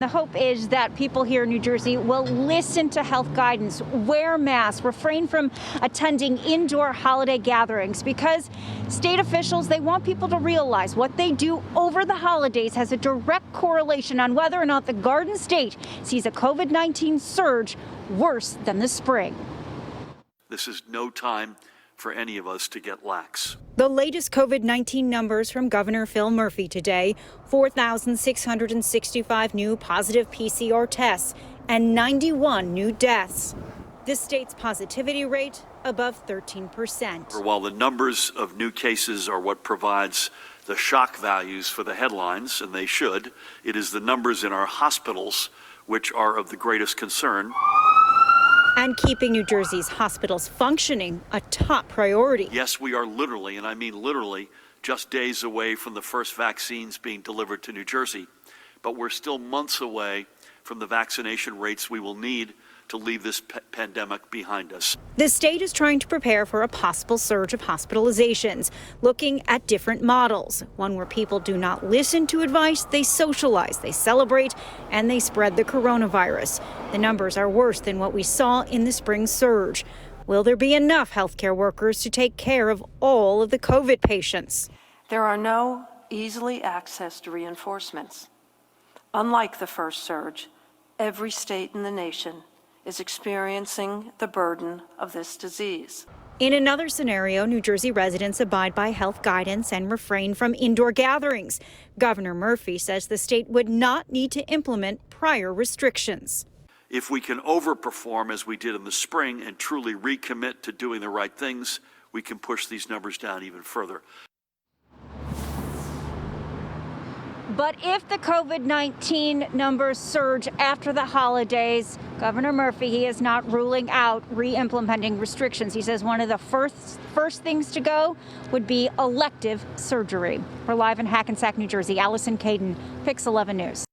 The hope is that people here in New Jersey will listen to health guidance, wear masks, refrain from attending indoor holiday gatherings, because state officials, they want people to realize what they do over the holidays has a direct correlation on whether or not the Garden State sees a COVID-19 surge worse than the spring. This is no time for any of us to get lax. The latest COVID-19 numbers from Governor Phil Murphy today: 4,665 new positive PCR tests and 91 new deaths. This state's positivity rate above 13%. While the numbers of new cases are what provides the shock values for the headlines, and they should, it is the numbers in our hospitals which are of the greatest concern. And keeping New Jersey's hospitals functioning a top priority. Yes, we are literally, and I mean literally, just days away from the first vaccines being delivered to New Jersey. But we're still months away from the vaccination rates we will need to leave this pandemic behind us. The state is trying to prepare for a possible surge of hospitalizations, looking at different models. One where people do not listen to advice, they socialize, they celebrate, and they spread the coronavirus. The numbers are worse than what we saw in the spring surge. Will there be enough healthcare workers to take care of all of the COVID patients? There are no easily accessed reinforcements. Unlike the first surge, every state in the nation is experiencing the burden of this disease. In another scenario, New Jersey residents abide by health guidance and refrain from indoor gatherings. Governor Murphy says the state would not need to implement prior restrictions. If we can overperform as we did in the spring and truly recommit to doing the right things, we can push these numbers down even further. But if the COVID-19 numbers surge after the holidays, Governor Murphy, he is not ruling out re-implementing restrictions. He says one of the first things to go would be elective surgery. We're live in Hackensack, New Jersey. Allison Caden, Pix 11 News.